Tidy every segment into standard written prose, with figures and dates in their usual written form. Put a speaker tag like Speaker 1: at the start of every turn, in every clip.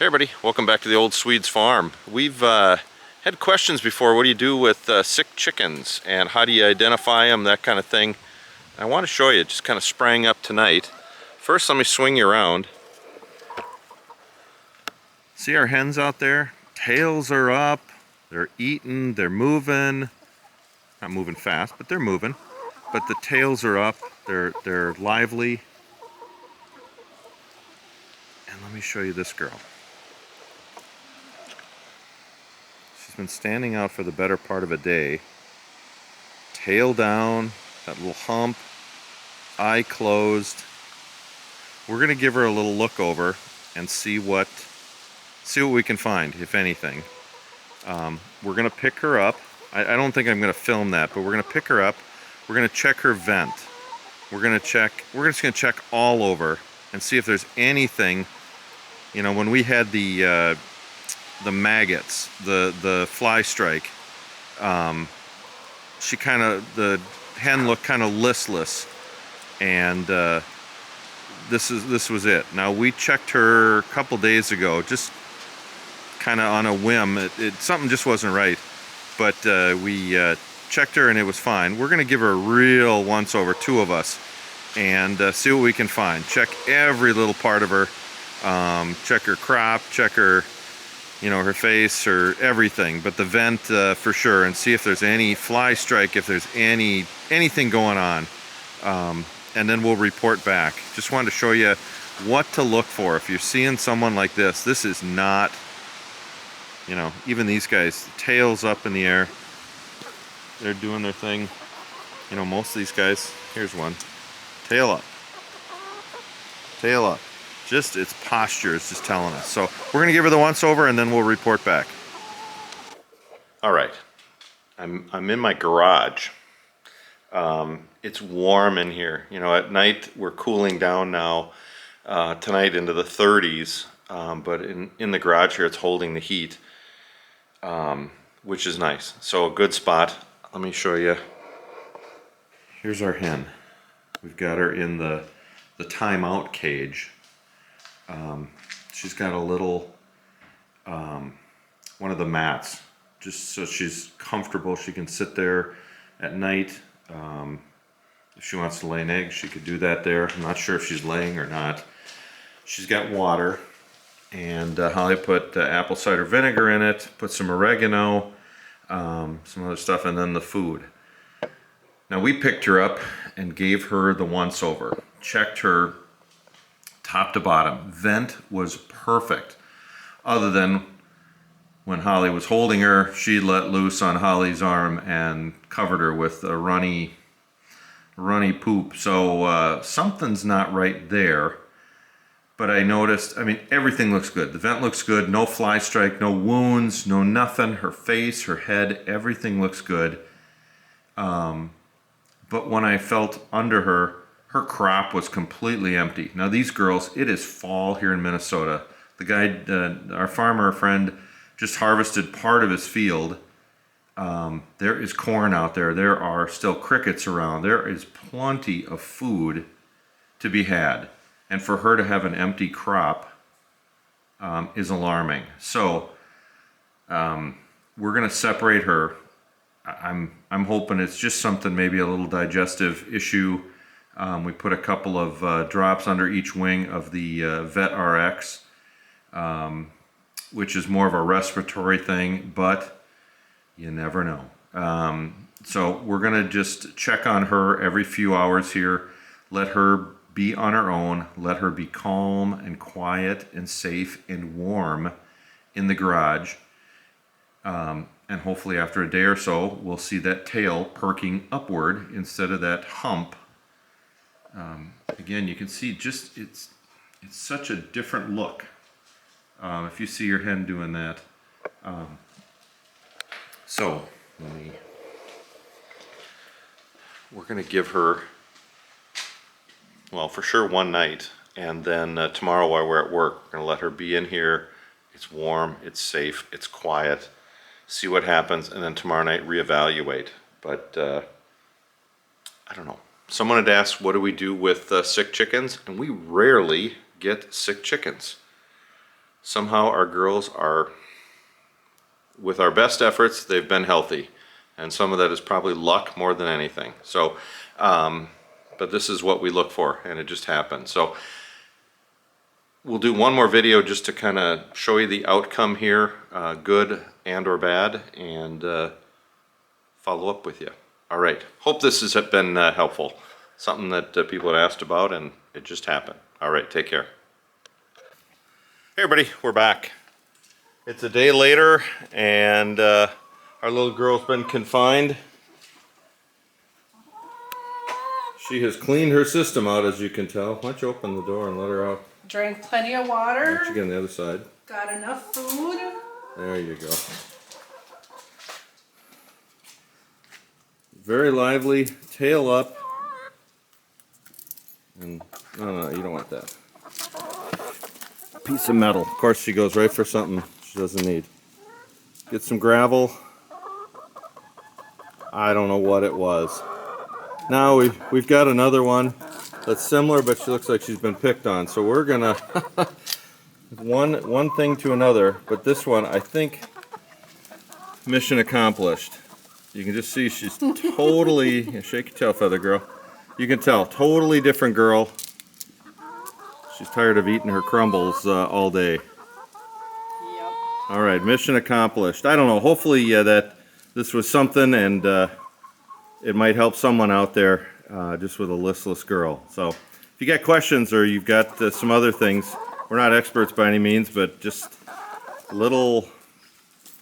Speaker 1: Hey everybody, welcome back to the Old Swedes Farm. We've had questions before. What do you do with sick chickens and how do you identify them, that kind of thing. I want to show you, just kind of sprang up tonight. First, let me swing you around. See our hens out there? Tails are up, they're eating, they're moving. Not moving fast, but they're moving. But the tails are up, they're lively. And let me show you this girl. She's been standing out for the better part of a day. Tail down, that little hump, eye closed. We're gonna give her a little look over and see what we can find, if anything. We're gonna pick her up. I don't think I'm gonna film that, but we're gonna pick her up. We're gonna check her vent. We're just gonna check all over and see if there's anything. You know, when we had the maggots, the fly strike, the hen looked kind of listless, and this was it. Now we checked her a couple days ago, just kind of on a whim. Something just wasn't right, but we checked her and it was fine. We're gonna give her a real once over, two of us, and see what we can find. Check every little part of her. Check her crop, check her, you know, her face, her everything, but the vent for sure, and see if there's any fly strike, if there's anything going on, and then we'll report back. Just wanted to show you what to look for if you're seeing someone like this. This is not, you know, even these guys, tails up in the air, they're doing their thing. You know, most of these guys, here's one, tail up, tail up. Just its posture is just telling us. So we're gonna give her the once over and then we'll report back. All right, I'm in my garage. It's warm in here. You know, at night we're cooling down now. Tonight into the 30s, but in the garage here it's holding the heat, which is nice. So a good spot. Let me show you. Here's our hen. We've got her in the timeout cage. She's got a little, one of the mats, just so she's comfortable. She can sit there at night. If she wants to lay an egg, she could do that there. I'm not sure if she's laying or not. She's got water, and Holly put apple cider vinegar in it, put some oregano, some other stuff, and then the food. Now we picked her up and gave her the once over, checked her top to bottom. Vent was perfect, other than when Holly was holding her, she let loose on Holly's arm and covered her with a runny poop. So something's not right there. But I noticed, I mean, everything looks good. The vent looks good, no fly strike, no wounds, no nothing. Her face, her head, everything looks good. But when I felt under her, her crop was completely empty. Now these girls, it is fall here in Minnesota. The guy, our farmer friend, just harvested part of his field. There is corn out there. There are still crickets around. There is plenty of food to be had. And for her to have an empty crop is alarming. So we're gonna separate her. I'm hoping it's just something, maybe a little digestive issue. We put a couple of drops under each wing of the Vet RX, which is more of a respiratory thing, but you never know. So we're gonna just check on her every few hours here, let her be on her own, let her be calm and quiet and safe and warm in the garage. And hopefully after a day or so, we'll see that tail perking upward instead of that hump. Again, you can see just it's such a different look if you see your hen doing that. So we're going to give her, well, for sure one night, and then tomorrow while we're at work, we're going to let her be in here. It's warm, it's safe, it's quiet. See what happens, and then tomorrow night reevaluate. But I don't know. Someone had asked, what do we do with sick chickens? And we rarely get sick chickens. somehow our girls are, with our best efforts, they've been healthy. And some of that is probably luck more than anything. So, but this is what we look for, and it just happened. So we'll do one more video just to kind of show you the outcome here, good and or bad, and follow up with you. All right, hope this has been helpful. Something that people had asked about, and it just happened. All right, take care. Hey everybody, we're back. It's a day later, and our little girl's been confined. She has cleaned her system out, as you can tell. Why don't you open the door and let her out?
Speaker 2: Drank plenty of water.
Speaker 1: Why don't you get on the other side?
Speaker 2: Got enough food.
Speaker 1: There you go. Very lively, tail up. And no, you don't want that. Piece of metal. Of course, she goes right for something she doesn't need. Get some gravel. I don't know what it was. Now we've got another one that's similar, but she looks like she's been picked on. So we're gonna one thing to another. But this one, I think, mission accomplished. You can just see she's totally shake your tail feather, girl. You can tell, totally different girl. She's tired of eating her crumbles all day.
Speaker 2: Yep.
Speaker 1: All right, mission accomplished. I don't know. Hopefully that this was something, and it might help someone out there just with a listless girl. So if you got questions or you've got some other things, we're not experts by any means, but just little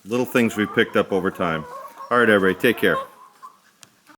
Speaker 1: things we've picked up over time. All right, everybody, take care.